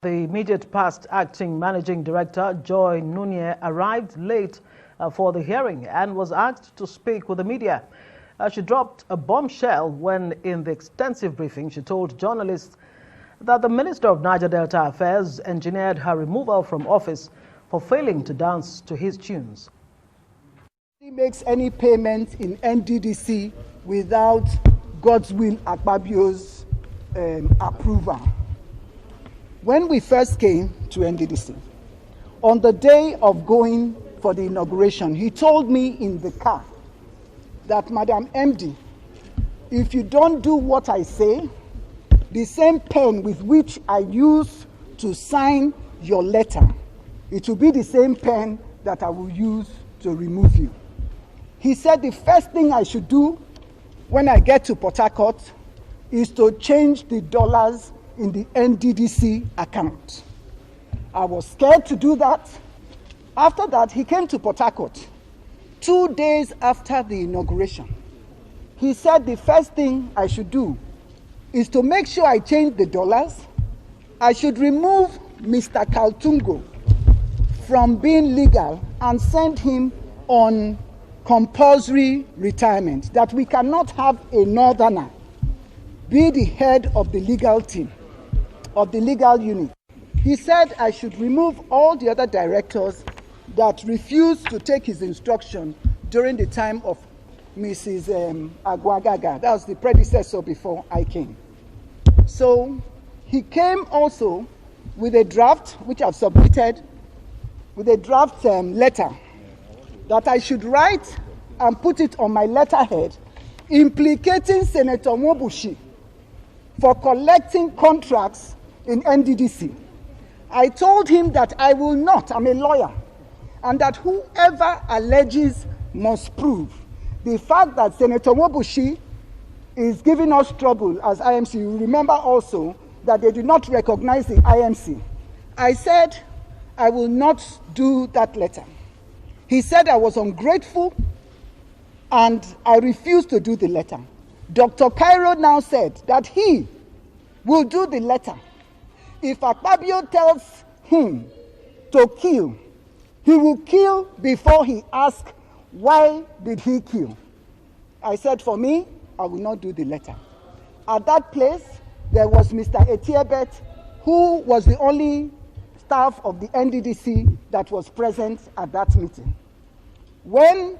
The immediate past acting managing director, Joy Nunieh, arrived late for the hearing and was asked to speak with the media. She dropped a bombshell when, in the extensive briefing, she told journalists that the Minister of Niger Delta Affairs engineered her removal from office for failing to dance to his tunes. He makes any payment in NDDC without God's will, akpabio's approval. When we first came to NDDC, on the day of going for the inauguration, he told me in the car that, Madam MD, if you don't do what I say, the same pen with which I use to sign your letter, it will be the same pen that I will use to remove you. He said the first thing I should do when I get to Port Harcourt is to change the dollars in the NDDC account. I was scared to do that. After that, he came to Port Harcourt 2 days after the inauguration. He said the first thing I should do is to make sure I change the dollars. I should remove Mr. Kaltungo from being legal and send him on compulsory retirement, that we cannot have a northerner be the head of the legal team, of the legal unit. He said I should remove all the other directors that refused to take his instruction during the time of Mrs. Agwagaga. That was the predecessor before I came. So he came also with a draft, which I've submitted, with a draft letter that I should write and put it on my letterhead, implicating Senator Nwobushi for collecting contracts in NDDC. I told him that I will not, I'm a lawyer, and that whoever alleges must prove. The fact that Senator Nwobushi is giving us trouble as IMC, you remember also that they did not recognize the IMC. I said I will not do that letter. He said I was ungrateful and I refused to do the letter. Dr. Cairo now said that he will do the letter. If Akpabio tells him to kill, he will kill before he asks, why did he kill? I said, for me, I will not do the letter. At that place, there was Mr. Etiebet, who was the only staff of the NDDC that was present at that meeting. When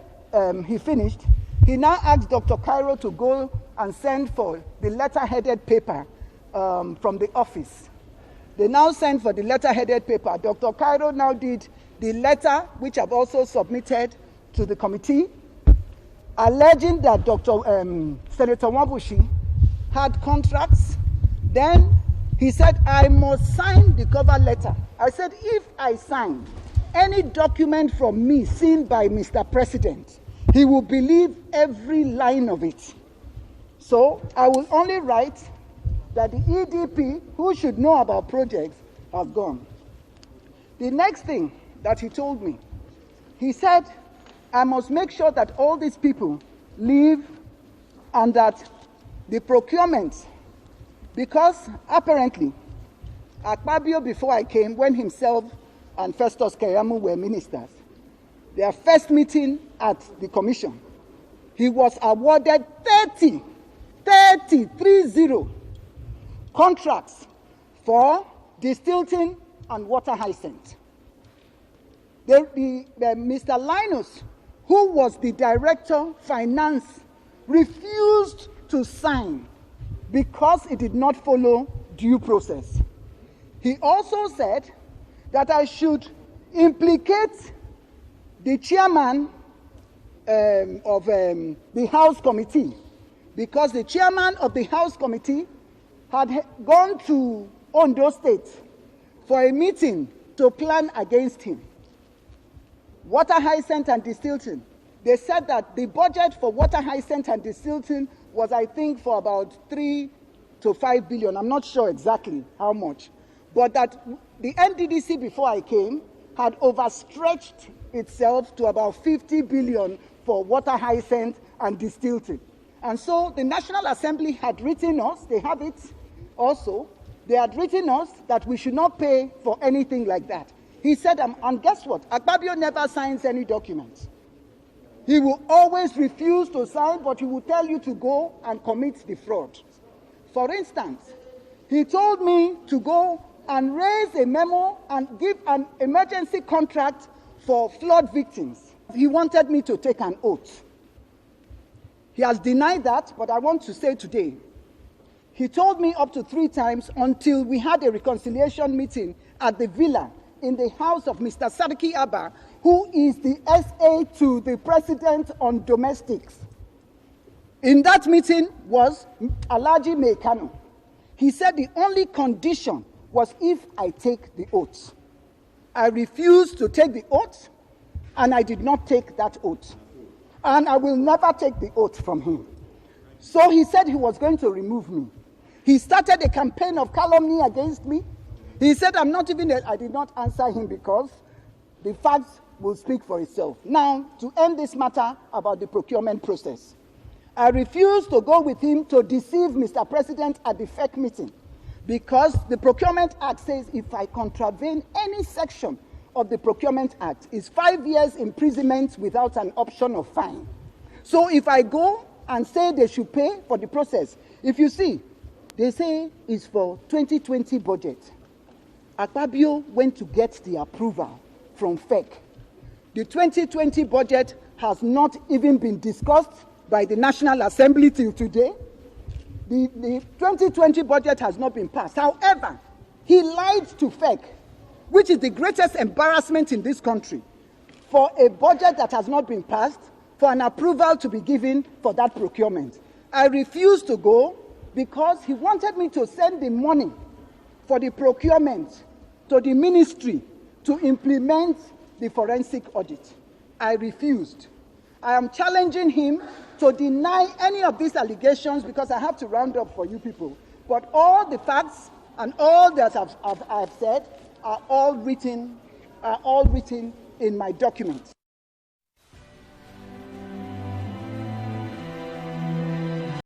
he finished, he now asked Dr. Cairo to go and send for the letter-headed paper from the office. They now sent for the letter-headed paper. Dr. Cairo now did the letter, which I've also submitted to the committee, alleging that Senator Nwobushi had contracts. Then he said, I must sign the cover letter. I said, if I sign any document from me seen by Mr. President, he will believe every line of it. So I will only write that the EDP, who should know about projects, have gone. The next thing that he told me, he said, I must make sure that all these people leave and that the procurement, because apparently Akpabio, before I came, when himself and Festus Keyamo were ministers, their first meeting at the commission, he was awarded 30 contracts for distilling and water hyacinth. Mr. Linus, who was the director finance, refused to sign because it did not follow due process. He also said that I should implicate the chairman of the House Committee, because the chairman of the House Committee had gone to Ondo State for a meeting to plan against him. Water hyacinth and distilling. They said that the budget for water hyacinth and distilling was, I think, for about 3 to 5 billion. I'm not sure exactly how much. But that the NDDC, before I came, had overstretched itself to about 50 billion for water hyacinth and distilling. And so the National Assembly had written us, they have it also, They had written us that we should not pay for anything like that. He said, and guess what? Akpabio never signs any documents. He will always refuse to sign, but he will tell you to go and commit the fraud. For instance, he told me to go and raise a memo and give an emergency contract for flood victims. He wanted me to take an oath. He has denied that, but I want to say today, he told me up to 3 times until we had a reconciliation meeting at the villa in the house of Mr. Sadiki Abba, who is the SA to the president on domestics. In that meeting was Alhaji Mekano. He said the only condition was if I take the oath. I refused to take the oath, and I did not take that oath. And I will never take the oath from him. So he said he was going to remove me. He started a campaign of calumny against me. He said I did not answer him because the facts will speak for itself. Now, to end this matter about the procurement process, I refused to go with him to deceive Mr. President at the FEC meeting because the Procurement Act says if I contravene any section of the Procurement Act, it's 5 years imprisonment without an option of fine. So if I go and say they should pay for the process, if you see, they say it's for 2020 budget. Akpabio went to get the approval from FEC. The 2020 budget has not even been discussed by the National Assembly till today. The 2020 budget has not been passed. However, he lied to FEC, which is the greatest embarrassment in this country, for a budget that has not been passed, for an approval to be given for that procurement. I refused to go because he wanted me to send the money for the procurement to the ministry to implement the forensic audit. I refused. I am challenging him to deny any of these allegations because I have to round up for you people. But all the facts and all that I've said are all written in my documents.